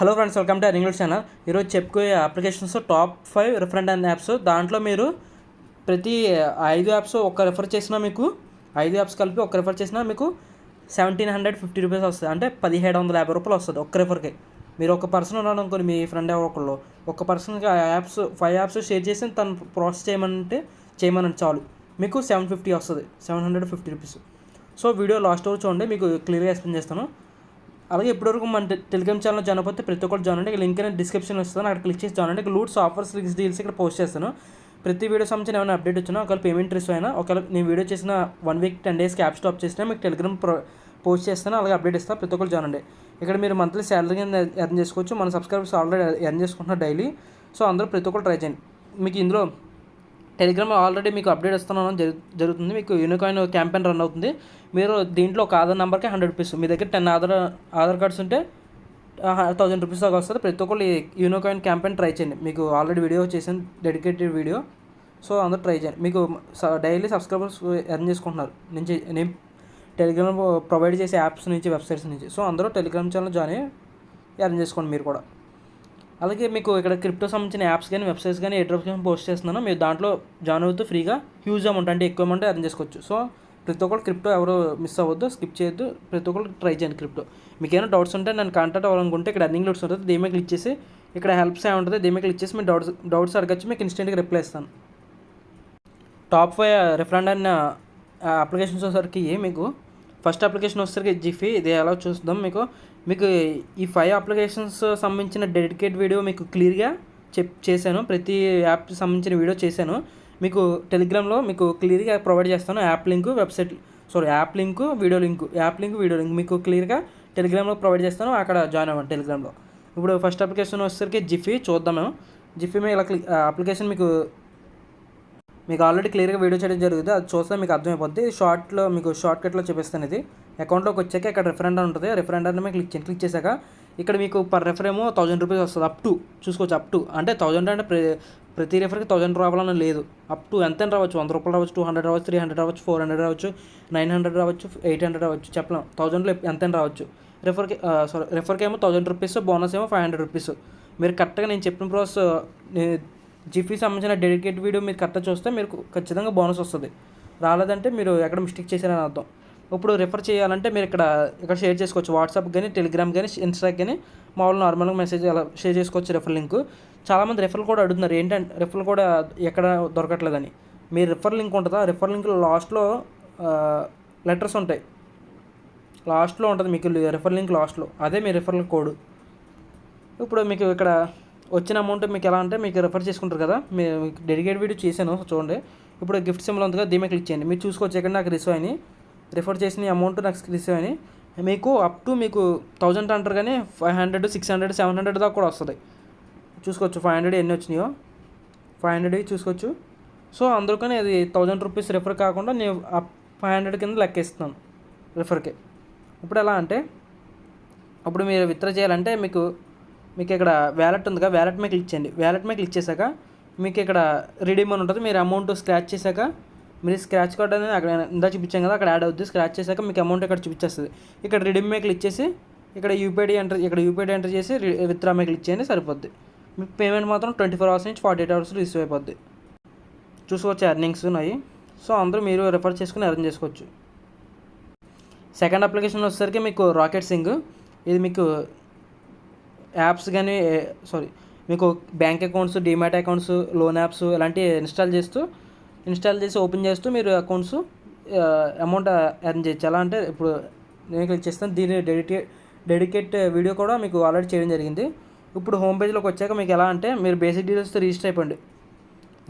Hello friends, welcome to earning channel. ఈరోజు చెప్పుకోయే applications top 5 refer and అండ్ యాప్స్. దాంట్లో మీరు ప్రతి 5 యాప్స్ ఒక్క రిఫర్ చేసినా మీకు 5 యాప్స్ కలిపి ఒక్క రిఫర్ చేసినా మీకు 1750 రూపీస్ వస్తుంది. అంటే 1750 రూపాయలు వస్తుంది ఒక్క రిఫర్కి. మీరు ఒక పర్సన్ ఉన్నాడు అనుకోండి, మీ ఫ్రెండ్ ఎవరో ఒకళ్ళు ఒక పర్సన్కి ఆ యాప్స్ 5 యాప్స్ షేర్ చేసి తను ప్రాసెస్ చేయమని చాలు మీకు 750 వస్తుంది, 750 రూపీస్. సో వీడియో లాస్ట్ వరకు చూడండి, మీకు క్లియర్గా ఎక్స్ప్లెయిన్ చేస్తాను. అలాగే ఇప్పటివరకు మన టెలిగ్రామ్ ఛానల్ జాయిన్ అయిపోతే ప్రతి ఒక్కరు జాయిన్ అండి. లింక్ అనేది డిస్క్రిప్షన్లో ఇస్తాను, అక్కడ క్లిక్ చేసి జాయిన్ అండి. లూట్స్, ఆఫర్స్, లింక్స్, డీల్స్ ఇక్కడ పోస్ట్ చేస్తాను. ప్రతి వీడియో సంబంధించిన ఏమైనా అప్డేట్ వచ్చినా, ఒకవేళ పేమెంట్ రిసీవ్ అయినా, ఒకవేళ నేను వీడియో చేసిన 1 వీక్ 10 డేస్కి యాప్ స్టాప్ చేసినా మీకు టెలిగ్రామ్ పోస్ట్ చేస్తాను. అలాగే అప్డేట్ ఇస్తాను, ప్రతి ఒక్కరు జాయిన్ అండి. ఇక్కడ మీరు మంత్లీ శాలరీ కింద ఎర్న్ చేసుకోవచ్చు. మన సబ్స్క్రైబర్స్ ఆల్రెడీ ఎర్న్ చేసుకుంటున్నారు డైలీ. సో అందరూ ప్రతి ఒక్కరు ట్రై చేయండి. మీకు ఇందులో టెలిగ్రామ్ ఆల్రెడీ మీకు అప్డేట్ ఇస్తున్నాను జరుగుతుంది. మీకు యూనికాయిన్ క్యాంపెయిన్ రన్ అవుతుంది. మీరు దీంట్లో ఒక ఆధార్ నెంబర్కి 100 రూపీస్, మీ దగ్గర 10 ఆధార్ కార్డ్స్ ఉంటే 1000 రూపీస్ దాకా వస్తుంది. ప్రతి ఒక్కళ్ళు యూనికాయిన్ క్యాంపెయిన్ ట్రై చేయండి. మీకు ఆల్రెడీ వీడియో చేసాను, డెడికేటెడ్ వీడియో. సో అందరూ ట్రై చేయండి. మీకు డైలీ సబ్స్క్రైబర్స్ ఎర్న్ చేసుకుంటున్నారు నేను టెలిగ్రామ్ ప్రొవైడ్ చేసే యాప్స్ నుంచి, వెబ్సైట్స్ నుంచి. సో అందరూ టెలిగ్రామ్ ఛానల్ జాయిన్ అయ్యి ఎర్న్ చేసుకోండి మీరు కూడా. అలాగే మీకు ఇక్కడ క్రిప్టో సంబంధించిన యాప్స్ కానీ, వెబ్సైట్స్ కానీ, ఎయిర్ డ్రాప్స్ పోస్ట్ చేస్తున్నాను. మీరు దాంట్లో జాయిన్ అవుతూ ఫ్రీగా హ్యూజ్ అమౌంట్, అంటే ఎక్కువ అమౌంట్ ఎర్న్ చేసుకోవచ్చు. సో ప్రతి ఒక్కరు క్రిప్టో ఎవరు మిస్ అవ్వద్దు, స్కిప్ చేయొద్దు, ప్రతి ఒక్కరు ట్రై చేయండి క్రిప్టో. మీకు ఏమైనా డౌట్స్ ఉంటే నన్ను కాంటాక్ట్ అవ్వాలనుకుంటే ఇక్కడ ఎర్నింగ్ లూట్స్ ఉంటుంది, దీని మీద క్లిక్ చేసి ఇక్కడ హెల్ప్స్ ఏమి ఉంటుంది, దీని మీద క్లిక్ చేసి మీరు డౌట్స్ అడగచ్చు, మీకు ఇన్స్టెంట్గా రిప్లై ఇస్తాను. టాప్ 5 రిఫరెండ్ అయిన అప్లికేషన్స్ వచ్చేసరికి మీకు ఫస్ట్ అప్లికేషన్ వచ్చేసరికి జిఫీ. ఇది ఎలా చూద్దాం. మీకు ఈ 5 అప్లికేషన్స్ సంబంధించిన డెడికేట్ వీడియో మీకు క్లియర్గా చేశాను. ప్రతి యాప్ సంబంధించిన వీడియో చేశాను. మీకు టెలిగ్రామ్లో మీకు క్లియర్గా ప్రొవైడ్ చేస్తాను. యాప్ లింక్, వీడియో లింక్ మీకు క్లియర్గా టెలిగ్రామ్లో ప్రొవైడ్ చేస్తాను. అక్కడ జాయిన్ అవ్వండి టెలిగ్రామ్లో. ఇప్పుడు ఫస్ట్ అప్లికేషన్ వచ్చేసరికి జిఫీ చూద్దాం. జిఫీ మీద ఇలా అప్లికేషన్ మీకు ఆల్రెడీ క్లియర్గా వీడియో చేయడం జరుగుతుంది, అది చూస్తే మీకు అర్థమైపోద్ది. మీకు షార్ట్ కట్లో చూపిస్తాను. ఇది అకౌంట్లోకి వచ్చాక ఇక్కడ రిఫరెండర్ ఉంటుంది, రిఫరెండర్ని మేము క్లిక్ చేశాక ఇక్కడ మీకు పర్ రెఫర్ ఏమో 1000 రూపీస్ వస్తుంది. చూసుకోవచ్చు, అంటే 1000 అంటే ప్రతి రెఫర్కి 1000 రావాలని లేదు. ఎంత రావచ్చు, 100 రూపాయలు రావచ్చు, 200 రావచ్చు, 300 రావచ్చు, 400 రావచ్చు, 900 రావచ్చు, 800 రావచ్చు, చెప్పలేం. 1000లో ఎంతైనా రావచ్చు. రెఫర్కి ఏమో 1000 రూపీస్, బోనస్ ఏమో 500 రూపీస్. మీరు కరెక్ట్గా నేను చెప్పిన ప్రాసెస్ జిఫీ సంబంధించిన డెడికేట్ వీడియో మీరు కరెక్ట్గా చూస్తే మీకు ఖచ్చితంగా బోనస్ వస్తుంది. రాలేదంటే మీరు ఎక్కడ మిస్టేక్ చేశారని అర్థం. ఇప్పుడు రిఫర్ చేయాలంటే మీరు ఇక్కడ షేర్ చేసుకోవచ్చు. వాట్సాప్ కానీ, టెలిగ్రామ్ కానీ, ఇన్స్టాకి కానీ మామూలు నార్మల్గా మెసేజ్ అలా షేర్ చేసుకోవచ్చు. రెఫర్ లింక్ చాలామంది రెఫర్ కూడా అడుగుతున్నారు, ఏంటంటే రెఫర్ కూడా ఎక్కడ దొరకట్లేదని. మీ రెఫర్ లింక్ ఉంటుందా, రెఫర్ లింక్ లాస్ట్లో లెటర్స్ ఉంటాయి, లాస్ట్లో ఉంటుంది మీకు రెఫర్ లింక్ లాస్ట్లో, అదే మీ రెఫర్ కోడ్. ఇప్పుడు మీకు ఇక్కడ వచ్చిన అమౌంట్ మీకు ఎలా అంటే మీకు రెఫర్ చేసుకుంటారు కదా, మీకు డెడికేట్ వీడియో చేశాను చూడండి. ఇప్పుడు గిఫ్ట్ సింబల్ ఉంది కదా, దీని మీద క్లిక్ చేయండి. మీరు చూసుకోవచ్చు ఇక్కడ నాకు రిసీవ్ అయినాయి, రిఫర్ చేసిన అమౌంట్ నాకు రిసీవ్ అయినాయి. మీకు అప్ టు మీకు 1000 అంటారు కానీ 500, 600, 700 దాకా కూడా వస్తుంది. చూసుకోవచ్చు 500 ఎన్ని వచ్చినాయో, 500 చూసుకోవచ్చు. సో అందుకని అది 1000 రూపీస్ రెఫర్ కాకుండా నేను 500 కింద లెక్కేస్తున్నాను రెఫర్కి. ఇప్పుడు ఎలా అంటే అప్పుడు మీరు విత్డ్రా చేయాలంటే మీకు ఇక్కడ వ్యాలెట్ ఉంది కదా, వ్యాలెట్ మీద క్లిక్ చేయండి. వ్యాలెట్ మీద క్లిక్ చేశాక మీకు ఇక్కడ రిడీమ్ అని ఉంటుంది. మీరు అమౌంట్ స్క్రాచ్ చేశాక మీరు స్క్రాచ్ కార్డ్ అనేది అక్కడ ఇందా చూపించాం కదా, అక్కడ యాడ్ అవుతుంది. స్క్రాచ్ చేశాక మీకు అమౌంట్ ఇక్కడ చూపించేస్తుంది. ఇక్కడ రిడీమ్ మీద క్లిక్ చేసి ఇక్కడ యూపీఐ ఎంటర్ చేసి విత్డ్రా మీద క్లిక్ చేయండి, సరిపోద్ది. మీకు పేమెంట్ మాత్రం 24 అవర్స్ నుంచి 48 అవర్స్ రిసీవ్ అయిపోద్ది. చూసుకోవచ్చు ఎర్నింగ్స్ ఉన్నాయి. సో అందరూ మీరు రెఫర్ చేసుకుని ఎర్న్ చేసుకోవచ్చు. సెకండ్ అప్లికేషన్ వచ్చేసరికి మీకు రాకెట్ సింగ్. ఇది మీకు యాప్స్ కానీ మీకు bank accounts, demat accounts, loan apps ఇలాంటివి ఇన్స్టాల్ చేసి ఓపెన్ చేస్తూ మీరు అకౌంట్స్ అమౌంట్ ఎర్న్ చేయొచ్చు. ఎలా అంటే ఇప్పుడు నేను క్లిక్ చేస్తాను, దీని డెడికేట్ వీడియో కూడా మీకు ఆల్రెడీ చేయడం జరిగింది. ఇప్పుడు హోమ్ పేజ్లోకి వచ్చాక మీకు ఎలా అంటే మీరు బేసిక్ డీటెయిల్స్తో రిజిస్టర్ అయిపోండి.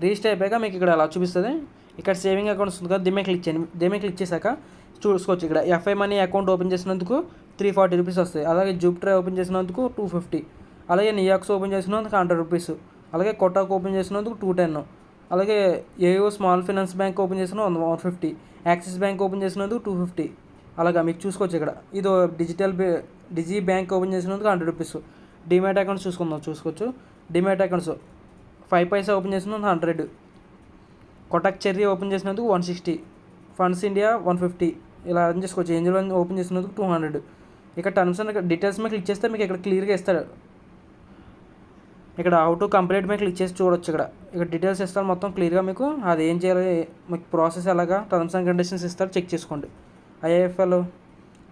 రిజిస్టర్ అయిపోయాక మీకు ఇక్కడ అలా చూపిస్తుంది. ఇక్కడ సేవింగ్ అకౌంట్స్ ఉంది కదా, దీని మీద క్లిక్ చేయండి. దీని మీద క్లిక్ చేశాక చూసుకోవచ్చు ఇక్కడ ఎఫ్ఐ మనీ అకౌంట్ ఓపెన్ చేసినందుకు 340 రూపీస్ వస్తాయి. అలాగే జూపిటర్ ఓపెన్ చేసినందుకు 250, అలాగే నియాక్స్ ఓపెన్ చేసినందుకు 100 రూపీస్, అలాగే కొటాక్ ఓపెన్ చేసినందుకు 210, అలాగే ఏయో స్మాల్ ఫైనాన్స్ బ్యాంక్ ఓపెన్ చేసిన 150, యాక్సిస్ బ్యాంక్ ఓపెన్ చేసినందుకు 250. అలాగా మీకు చూసుకోవచ్చు ఇక్కడ ఇది డిజీ బ్యాంక్ ఓపెన్ చేసినందుకు 100 రూపీస్. డిమ్యాట్ అకౌంట్స్ చూసుకోవచ్చు. డిమ్యాట్ అకౌంట్స్ 5 పైసా ఓపెన్ చేసినందుకు 100, కొటాక్ చెర్రీ ఓపెన్ చేసినందుకు 160, ఫండ్స్ ఇండియా 150. ఇలా అర్థం చేసుకోవచ్చు. ఏంజల్ ఓపెన్ చేసినందుకు 200. ఇక్కడ టర్మ్స్ అండ్ డీటెయిల్స్ మీద క్లిక్ చేస్తే మీకు ఇక్కడ క్లియర్గా ఇస్తాడు. ఇక్కడ హౌ టు కంప్లీట్ మీద క్లిక్ చేసి చూడొచ్చు. ఇక్కడ డీటెయిల్స్ ఇస్తారు మొత్తం క్లియర్గా మీకు. అది ఏం చేయాలి, మీకు ప్రాసెస్ ఎలాగా, టర్మ్స్ అండ్ కండిషన్స్ ఇస్తారు, చెక్ చేసుకోండి. ఐఐఎఫ్ఎల్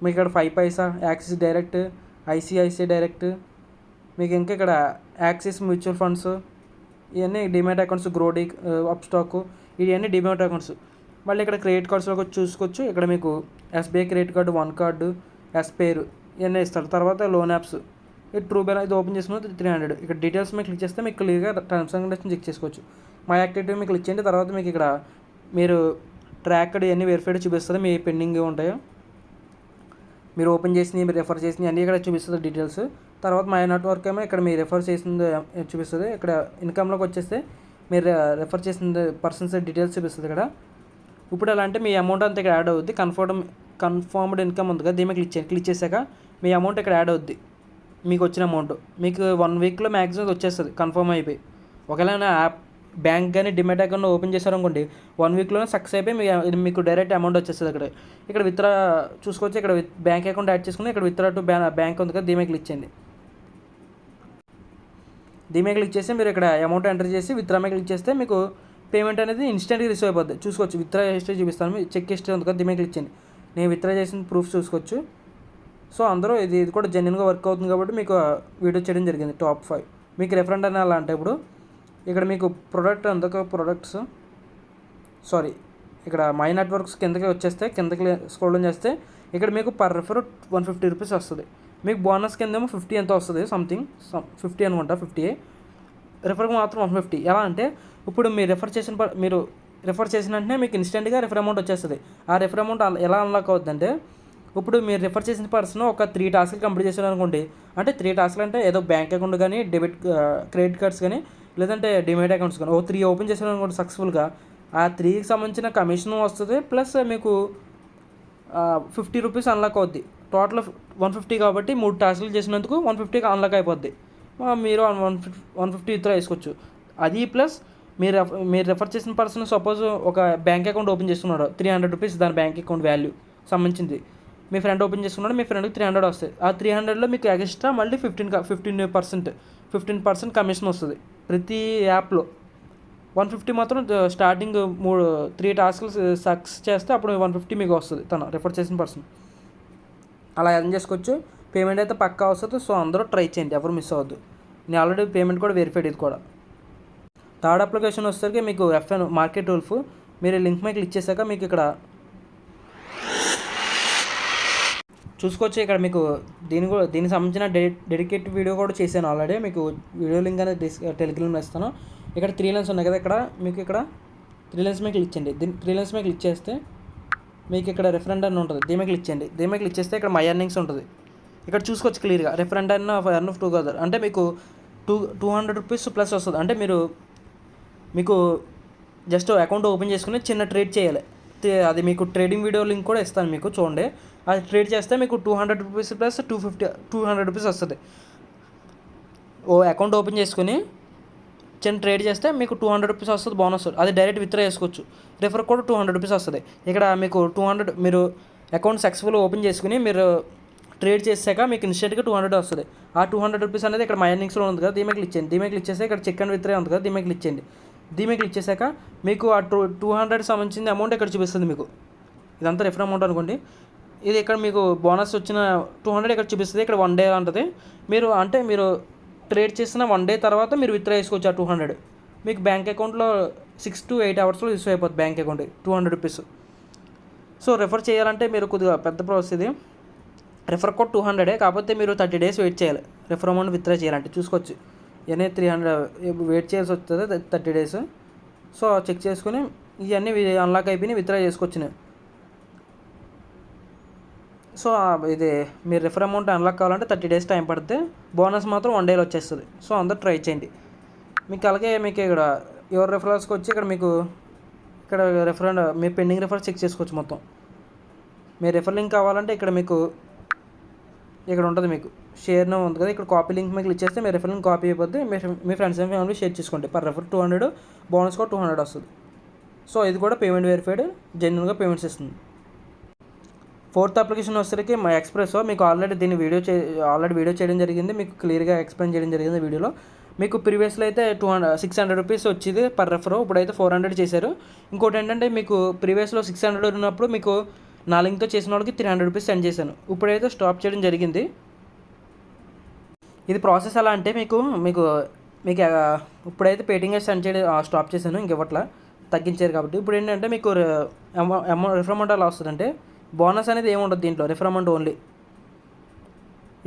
మీకు ఇక్కడ 5 paisa, Axis direct, ICICI direct, మీకు ఇంకా ఇక్కడ యాక్సిస్ మ్యూచువల్ ఫండ్స్, ఇవన్నీ డిమాట్ అకౌంట్స్, గ్రోడీ, అప్ స్టాక్, ఇవన్నీ డిమాట్ అకౌంట్స్. మళ్ళీ ఇక్కడ క్రెడిట్ కార్డ్స్లో చూసుకోవచ్చు. ఇక్కడ మీకు SBI credit card, one card, ఎస్పేర్ ఇవన్నీ ఇస్తారు. తర్వాత లోన్ యాప్స్, ఇది ట్రూ బెల్, ఇది ఓపెన్ చేసుకున్న 300. ఇక్కడ డీటెయిల్స్ మీకు క్లిక్ చేస్తే మీకు క్లియర్గా టర్మ్స్ అండ్ కండిషన్స్ చెక్ చేసుకోవచ్చు. మై యాక్టివిటీ మీకు క్లిక్ చేయండి. తర్వాత మీకు ఇక్కడ మీరు ట్రాక్డ్ ఇవన్నీ వెరిఫైడ్ చూపిస్తుంది, మీ పెండింగ్ ఉంటాయో, మీరు ఓపెన్ చేసినవి, మీరు రెఫర్ చేసినవి అన్నీ ఇక్కడ చూపిస్తుంది డీటెయిల్స్. తర్వాత మై నెట్వర్క్ ఏమో ఇక్కడ మీరు రెఫర్ చేసింది చూపిస్తుంది. ఇక్కడ ఇన్కమ్లోకి వచ్చేస్తే మీరు రెఫర్ చేసిన పర్సన్స్ డీటెయిల్స్ చూపిస్తుంది ఇక్కడ. ఇప్పుడు ఎలా అంటే మీ అమౌంట్ అంతా ఇక్కడ యాడ్ అవుద్ది. కన్ఫర్మ్డ్ ఇన్కమ్ ఉంది కదా, దీని మీద క్లిక్ చేశాక మీ అమౌంట్ ఇక్కడ యాడ్ అవుద్ది. మీకు వచ్చిన అమౌంట్ మీకు 1 వీక్లో మ్యాక్సిమం వచ్చేస్తుంది కన్ఫర్మ్ అయిపోయి. ఒకవేళ యాప్ బ్యాంక్ కానీ డిమాట్ అకౌంట్ ఓపెన్ చేశారనుకోండి, 1 వీక్లోనే సక్సెస్ అయిపోయి మీకు డైరెక్ట్ అమౌంట్ వచ్చేస్తుంది. ఇక్కడ విత్డ్రా చూసుకోవచ్చు. ఇక్కడ బ్యాంక్ అకౌంట్ యాడ్ చేసుకుని ఇక్కడ విత్డ్రా టు బ్యాంక్ ఉంది కదా, దీని మీద క్లిక్ చేయండి. దీని మీద క్లిక్ చేసి మీరు ఇక్కడ అమౌంట్ ఎంటర్ చేసి విత్డ్రా మీద క్లిక్ చేస్తే మీకు పేమెంట్ అనేది ఇన్స్టెంట్గా రిసీవ్ అయిపోద్ది. చూసుకోవచ్చు. విత్డ్రా హిస్టరీ చూపిస్తాను, చెక్ హిస్టరీ ఉంది కదా, దీని మీద క్లిక్ చేయండి. నేను విత్డ్రా చేసిన ప్రూఫ్ చూసుకోవచ్చు. సో అందరూ ఇది కూడా జెన్యున్గా వర్క్ అవుతుంది కాబట్టి మీకు వీడియో చేయడం జరిగింది. టాప్ 5 మీకు రెఫరెంట్ అని అలా అంటే ఇప్పుడు ఇక్కడ మీకు ప్రొడక్ట్స్ ఇక్కడ మై నెట్వర్క్స్ కిందకి వచ్చేస్తే, కిందకి స్క్రోల్ డౌన్ చేస్తే ఇక్కడ మీకు పర్ రెఫర్ 150 రూపీస్ వస్తుంది. మీకు బోనస్ కిందేమో 50 ఎంత వస్తుంది, 50 అనుకుంటా, 50 రెఫర్కి మాత్రం 150. ఎలా అంటే ఇప్పుడు మీరు రెఫర్ చేసిన వెంటనే మీకు ఇన్స్టెంట్గా రెఫర్ అమౌంట్ వచ్చేస్తుంది. ఆ రెఫర్ అమౌంట్ ఎలా అన్లాక్ అవుతుందంటే, ఇప్పుడు మీరు రెఫర్ చేసిన పర్సన్ ఒక 3 టాస్క్లు కంప్లీట్ చేశారు అనుకోండి. అంటే 3 టాస్క్లు అంటే ఏదో బ్యాంక్ అకౌంట్ కానీ, క్రెడిట్ కార్డ్స్ కానీ, లేదంటే డిమాట్ అకౌంట్స్ కానీ 3 ఓపెన్ చేశారు అనుకోండి సక్సెస్ఫుల్గా, ఆ 3కి సంబంధించిన కమిషన్ వస్తుంది. ప్లస్ మీకు 50 రూపీస్ అన్లాక్ అవుద్ది. టోటల్ 150 కాబట్టి 3 టాస్క్లు చేసినందుకు 150 అన్లాక్ అయిపోద్ది. మీరు 150 విత్డ్రా చేసుకోవచ్చు. అది ప్లస్ మీరు రెఫర్ చేసిన పర్సన్ సపోజ్ ఒక బ్యాంక్ అకౌంట్ ఓపెన్ చేస్తున్నాడు, 300 రూపీస్ దాని బ్యాంక్ అకౌంట్ వాల్యూ సంబంధించింది. మీ ఫ్రెండ్ ఓపెన్ చేసుకున్నాడు, మీ ఫ్రెండ్కి 300 వస్తాయి. ఆ 300లో మీకు ఎక్స్ట్రా మళ్ళీ 15% కమిషన్ వస్తుంది ప్రతి యాప్లో. 150 మాత్రం స్టార్టింగ్ 3 టాస్క్లు సక్సెస్ చేస్తే అప్పుడు 150 మీకు వస్తుంది తను రెఫర్ చేసిన పర్సన్. అలా ఎర్న్ చేసుకోవచ్చు. పేమెంట్ అయితే పక్కా వస్తుంది. సో అందరూ ట్రై చేయండి, ఎవరు మిస్ అవ్వద్దు. నేను ఆల్రెడీ పేమెంట్ కూడా వెరిఫైడ్, ఇది కూడా. థర్డ్ అప్లికేషన్ వచ్చేసరికి మీకు FN మార్కెట్ వూల్ఫ్. మీరు లింక్ మీద క్లిక్ చేశాక మీకు ఇక్కడ చూసుకోవచ్చు. ఇక్కడ మీకు దీనికి సంబంధించిన డెడికేటెడ్ వీడియో కూడా చేశాను ఆల్రెడీ. మీకు వీడియో లింక్ అనేది టెలిగ్రామ్లో ఇస్తాను. ఇక్కడ 3 లైన్స్ ఉన్నాయి కదా, ఇక్కడ మీకు ఇక్కడ 3 లైన్స్ మీద క్లిక్ చేయండి. 3 లైన్స్ మీద క్లిక్ చేస్తే మీకు ఇక్కడ రెఫరెండ్ అని ఉంటుంది, దీని మీద క్లిక్ చేయండి. దీని మీద క్లిక్ చేస్తే ఇక్కడ మై ఎర్నింగ్స్ ఉంటుంది. ఇక్కడ చూసుకోవచ్చు క్లియర్గా రెఫరెండ్ అన్న ఎర్న్ టుగెదర్ అంటే మీకు 200 రూపీస్ ప్లస్ వస్తుంది. అంటే మీకు జస్ట్ అకౌంట్ ఓపెన్ చేసుకుని చిన్న ట్రేడ్ చేయాలి. అది మీకు ట్రేడింగ్ వీడియో లింక్ కూడా ఇస్తాను, మీకు చూడండి. అది ట్రేడ్ చేస్తే మీకు 200 రూపీస్ ప్లస్ 200 రూపీస్ వస్తుంది. అకౌంట్ ఓపెన్ చేసుకుని చిన్న ట్రేడ్ చేస్తే మీకు 200 రూపీస్ వస్తుంది బోనస్. అది డైరెక్ట్ విత్డ్రా చేసుకోవచ్చు. రెఫర్ కూడా 200 రూపీస్ వస్తుంది. ఇక్కడ మీకు 200 మీరు అకౌంట్ సక్సెస్ఫుల్ ఓపెన్ చేసుకుని మీరు ట్రేడ్ చేసాక మీకు ఇన్స్టెంట్గా 200 వస్తుంది. ఆ 200 రూపీస్ అనేది ఇక్కడ మై ఎర్నింగ్స్లో ఉంది కదా, దీని మీద క్లిక్ చేయండి. దీని మీద క్లిక్ చేస్తే ఇక్కడ చెక్ అండ్ విత్డ్రా ఉంది కదా, దీని మీద క్లిక్ చేయండి. దీని మీద క్లిక్ చేశాక మీకు ఆ 200 సంబంధించిన అమౌంట్ ఇక్కడ చూపిస్తుంది. మీకు ఇదంతా రెఫర్ అమౌంట్ అనుకోండి. ఇది ఇక్కడ మీకు బోనస్ వచ్చిన 200 ఇక్కడ చూపిస్తుంది. ఇక్కడ 1 డే ఉంటుంది. మీరు ట్రేడ్ చేసిన 1 డే తర్వాత మీరు విత్డ్రా చేసుకోవచ్చు. ఆ 200 మీకు బ్యాంక్ అకౌంట్లో 6 to 8 అవర్స్లో రిసీవ్ అయిపోతుంది bank account 200 rupees. So refer చేయాలంటే మీరు కొద్దిగా పెద్ద ప్రాసెస్ ఇది. రెఫర్ కోడ్ 200 కాకపోతే మీరు 30 డేస్ వెయిట్ చేయాలి రెఫర్ అమౌంట్ విత్డ్రా చేయాలంటే. చూసుకోవచ్చు ఇవన్నీ 300 వెయిట్ చేయాల్సి వస్తుంది 30 డేస్. సో చెక్ చేసుకుని ఇవన్నీ అన్లాక్ అయిపోయి విత్డ్రా చేసుకోవచ్చు నేను. సో ఇది మీరు రెఫర్ అమౌంట్ అన్లాక్ కావాలంటే 30 డేస్ టైం పడితే బోనస్ మాత్రం 1 డేలో వచ్చేస్తుంది. సో అందరూ ట్రై చేయండి. మీకు అలాగే మీకు ఇక్కడ యువర్ రెఫరల్స్కి వచ్చి ఇక్కడ మీకు ఇక్కడ రెఫరెండ్ మీ పెండింగ్ రెఫర్ చెక్ చేసుకోవచ్చు మొత్తం. మీ రెఫర్ లింక్ కావాలంటే ఇక్కడ మీకు ఇక్కడ ఉంటుంది, మీకు షేర్ నౌ ఉంది కదా, ఇక్కడ కాపీ లింక్ మీద క్లిక్ చేస్తే మీ రెఫర్ లింక్ కాపీ అయిపోద్ది. మీ ఫ్రెండ్స్ అండ్ ఫ్యామిలీ షేర్ చేసుకోండి. పర్ రెఫర్ 200 బోనస్ కూడా 200 వస్తుంది. సో ఇది కూడా పేమెంట్ వెరిఫైడ్, జెన్యున్గా పేమెంట్స్ ఇస్తుంది. ఫోర్త్ అప్లికేషన్ వచ్చేసరికి మై ఎక్స్ప్రెస్సో. మీకు ఆల్రెడీ వీడియో చేయడం జరిగింది, మీకు క్లియర్గా ఎక్స్ప్లెయిన్ చేయడం జరిగింది వీడియోలో. మీకు ప్రీవియస్లో అయితే 600 రూపీస్ వచ్చేది పర్ రెఫర్, ఇప్పుడైతే 400 చేశారు. ఇంకోటి ఏంటంటే మీకు ప్రీవియస్లో 600 ఉన్నప్పుడు మీకు నా లింక్తో చేసిన వాళ్ళకి 300 రూపీస్ సెండ్ చేశాను. ఇప్పుడైతే స్టాప్ చేయడం జరిగింది. ఇది ప్రాసెస్ ఎలా అంటే మీకు మీకు మీకు ఇప్పుడైతే పేటింగ్ సెండ్ చేయడం స్టాప్ చేశాను, ఇంకెవట్లా తగ్గించారు కాబట్టి. ఇప్పుడు ఏంటంటే మీకు రిఫర్ అమౌంట్ ఎలా వస్తుందంటే బోనస్ అనేది ఏమి ఉండదు దీంట్లో, రిఫర్ అమౌంట్ ఓన్లీ.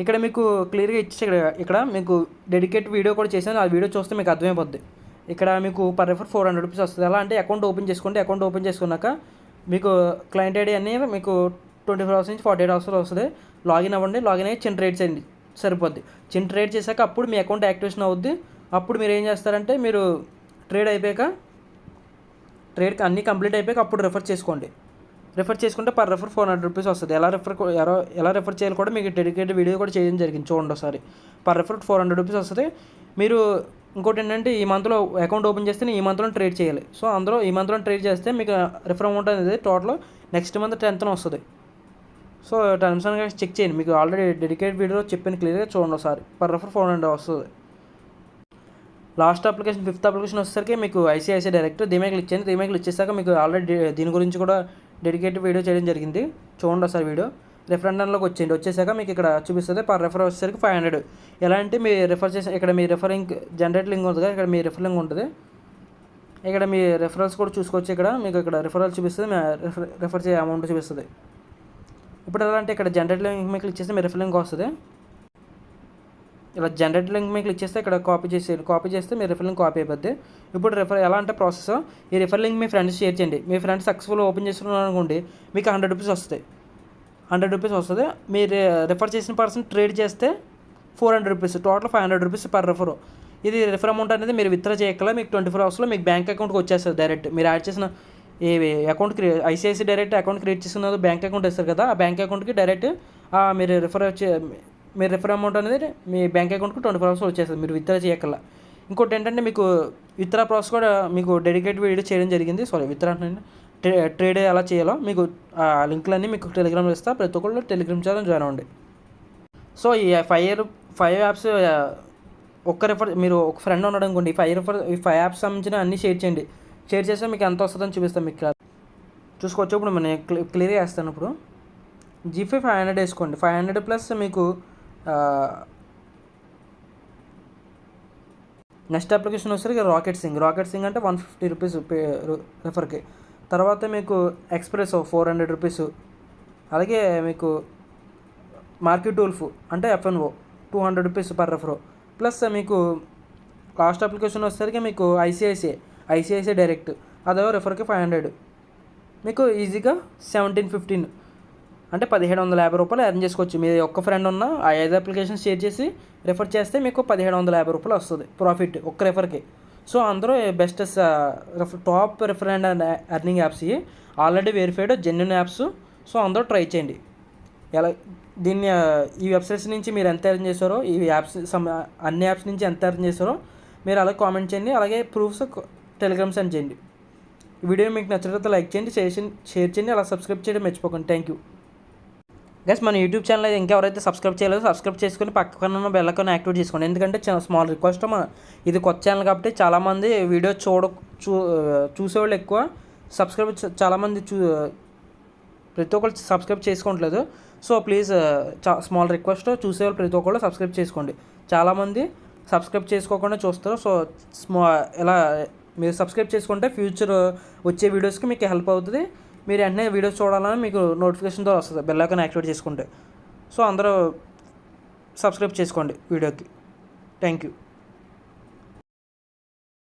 ఇక్కడ మీకు క్లియర్గా ఇచ్చి ఇక్కడ మీకు డెడికేట్ వీడియో కూడా చేశాను, ఆ వీడియో చూస్తే మీకు అర్థమైపోద్ది. ఇక్కడ మీకు పర్ రెఫర్ 400 రూపీస్ వస్తుంది. ఎలా అంటే అకౌంట్ ఓపెన్ చేసుకోండి, అకౌంట్ ఓపెన్ చేసుకున్నాక మీకు క్లయింట్ ఐడి అన్నీ మీకు 24 అవర్స్ నుంచి 48 అవర్స్ వస్తుంది. లాగిన్ అవ్వండి, లాగిన్ అయ్యి చిన్న ట్రేడ్ చేయండి సరిపోద్ది. చిన్న ట్రేడ్ చేశాక అప్పుడు మీ అకౌంట్ యాక్టివేషన్ అవుద్ది. అప్పుడు మీరు ఏం చేస్తారంటే మీరు ట్రేడ్ అయిపోయాక అన్నీ కంప్లీట్ అయిపోయాక అప్పుడు రెఫర్ చేసుకోండి. రెఫర్ చేసుకుంటే పర్ రెఫర్ 400 రూపీస్ వస్తుంది. ఎలా రెఫర్ చేయాలి కూడా మీకు డెడికేటెడ్ వీడియో కూడా చేయడం జరిగింది, చూడండి ఒకసారి. పర్ రెఫర్ 400 రూపీస్ వస్తుంది. మీరు ఇంకోటి ఏంటంటే ఈ మంత్లో అకౌంట్ ఓపెన్ చేస్తే ఈ మంత్లో ట్రేడ్ చేయాలి. సో అందులో ఈ మంత్లో ట్రేడ్ చేస్తే మీకు రెఫర్ అమౌంట్ అనేది టోటల్ నెక్స్ట్ మంత్ 10th వస్తుంది. So terms and conditions check చేయండి, మీకు ఆల్రెడీ డెడికేటెడ్ వీడియోలో చెప్పిన క్లియర్గా చూడండి ఒకసారి. పర్ రెఫర్ 400 వస్తుంది. లాస్ట్ అప్లికేషన్ 5th అప్లికేషన్ వచ్చేసరికి మీకు ఐసిఐసిఐ డైరెక్ట్. దీని మీద క్లిక్ చేయండి. దీని మీద క్లిక్ చేశాక మీకు ఆల్రెడీ దీని గురించి కూడా డెడికేటెడ్ వీడియో చేయడం జరిగింది, చూడండి ఒకసారి వీడియో. రెఫరెండంలోకి వచ్చేసాక మీకు ఇక్కడ చూపిస్తుంది పర్ రెఫర్ వచ్చేసరికి 500. ఎలా అంటే మీ రెఫర్ చేసే ఇక్కడ మీ రెఫరింగ్ జనరేట్ లింక్ ఉంటుంది కదా, ఇక్కడ మీ రెఫర్ లింక్ ఉంటుంది. ఇక్కడ మీ రెఫరల్స్ కూడా చూసుకోవచ్చు. ఇక్కడ మీకు ఇక్కడ రెఫరల్ చూపిస్తుంది, రెఫర్ చేసే అమౌంట్ చూపిస్తుంది. ఇప్పుడు ఎలా అంటే ఇక్కడ జనరేట్ లింక్ మీద క్లిక్ చేస్తే మీ రెఫర్ లింక్ వస్తుంది. ఇలా జనరేట్ లింక్ మీద క్లిక్ చేస్తే ఇక్కడ కాపీ చేస్తే మీ రెఫర్ లింక్ కాపీ అయిపోద్ది. ఇప్పుడు ఎలా అంటే ప్రాసెస్, ఈ రెఫర్ లింక్ మీ ఫ్రెండ్స్ షేర్ చేయండి. మీ ఫ్రెండ్స్ సక్సెస్ఫుల్ ఓపెన్ చేస్తున్నారు అనుకోండి, మీకు 100 రూపీస్ వస్తాయి. 100 రూపీస్ వస్తుంది. మీరు రెఫర్ చేసిన పర్సన్ ట్రేడ్ చేస్తే 400 rupees, total 500 rupees per refer. ఇది రెఫర్ అమౌంట్ అనేది మీరు విత్డ్రా చేయగల మీకు 24 అవర్స్లో మీకు బ్యాంక్ అకౌంట్కి వచ్చేస్తుంది డైరెక్ట్. మీరు యాడ్ చేసిన ఏ account ICICI direct account create చేస్తున్నది బ్యాంక్ అకౌంట్ ఇస్తారు కదా, ఆ బ్యాంక్ అకౌంట్కి డైరెక్ట్ మీరు రెఫర్ అమౌంట్ అనేది మీ బ్యాంక్ అకౌంట్కి 24 అవర్స్ వచ్చేస్తుంది, మీరు విత్డ్రా చేయగల. ఇంకోటి ఏంటంటే మీకు విత్డ్రా ప్రాసెస్ కూడా మీకు డెడికేటెడ్ వీడియో చేయడం జరిగింది. విత్డ్రా ట్రేడ్ ఎలా చేయాలో మీకు ఆ లింక్లన్నీ మీకు టెలిగ్రామ్లో ఇస్తా. ప్రతి ఒక్కళ్ళు టెలిగ్రామ్ ఛానల్ జాయిన్ అవ్వండి. సో ఈ 5 యాప్స్ మీరు ఒక ఫ్రెండ్ ఉన్నాడు అనుకోండి, ఈ 5 యాప్స్ సంబంధించిన అన్నీ షేర్ చేయండి. షేర్ చేస్తే మీకు ఎంత వస్తుందని చూపిస్తాను మీకు చూసుకోవచ్చు. ఇప్పుడు నేను క్లియర్గా వేస్తాను. ఇప్పుడు జీపే 500 వేసుకోండి. 500 ప్లస్ మీకు నెక్స్ట్ అప్లికేషన్ వచ్చేసరికి రాకెట్ సింగ్ అంటే 150 రూపీస్ రెఫర్కి. తర్వాత మీకు ఎక్స్ప్రెస్ 400 రూపీస్. అలాగే మీకు మార్కెట్ టూల్ఫ్ అంటే FNO 200 rupees per refer. Plus మీకు లాస్ట్ అప్లికేషన్ వచ్చేసరికి మీకు ఐసిఐసిఐ డైరెక్ట్, అదో రెఫర్కి 500. మీకు ఈజీగా 1715 అంటే 1750 రూపాయలు ఎర్న్ చేసుకోవచ్చు. మీ ఒక్క ఫ్రెండ్ ఉన్న ఆ 5 అప్లికేషన్స్ షేర్ చేసి రెఫర్ చేస్తే మీకు 1750 రూపాయలు వస్తుంది ప్రాఫిట్ ఒక్క రెఫర్కి. సో అందరూ best top refer and earning apps ఇవి, already verified genuine apps. So అందరూ ట్రై చేయండి. ఈ వెబ్సైట్స్ నుంచి మీరు ఎంత ఎర్న్ చేశారో, ఈ యాప్స్ అన్ని యాప్స్ నుంచి ఎంత ఎర్న్ చేశారో మీరు అలాగే కామెంట్ చేయండి. అలాగే ప్రూఫ్స్ టెలిగ్రామ్ సెండ్ చేయండి. ఈ వీడియో మీకు నచ్చినట్లయితే లైక్ చేయండి, షేర్ చేయండి, అలా సబ్స్క్రైబ్ చేయడం మర్చిపోకండి. Thank you guys. మన యూట్యూబ్ ఛానల్ అయితే ఇంకెవరైతే సబ్స్క్రైబ్ చేయలేదో సబ్స్క్రైబ్ చేసుకుని పక్కన ఉన్న బెల్ ఐకాన్ యాక్టివేట్ చేసుకోండి. ఎందుకంటే స్మాల్ రిక్వెస్ట్, ఇది కొత్త ఛానల్ కాబట్టి చాలామంది వీడియో చూసేవాళ్ళు ఎక్కువ, చాలామంది ప్రతి ఒక్కరు సబ్స్క్రైబ్ చేసుకోవట్లేదు. సో ప్లీజ్ స్మాల్ రిక్వెస్ట్, చూసేవాళ్ళు ప్రతి ఒక్కళ్ళు సబ్స్క్రైబ్ చేసుకోండి. చాలామంది సబ్స్క్రైబ్ చేసుకోకుండా చూస్తారు. సో ఇలా మీరు సబ్స్క్రైబ్ చేసుకుంటే ఫ్యూచర్ వచ్చే వీడియోస్కి మీకు హెల్ప్ అవుతుంది. మీరు వెంటనే వీడియోస్ చూడాలని మీకు నోటిఫికేషన్ ద్వారా వస్తుంది బెల్ ఐకాన్ యాక్టివేట్ చేసుకుంటే. సో అందరూ సబ్స్క్రైబ్ చేసుకోండి వీడియోకి. Thank you.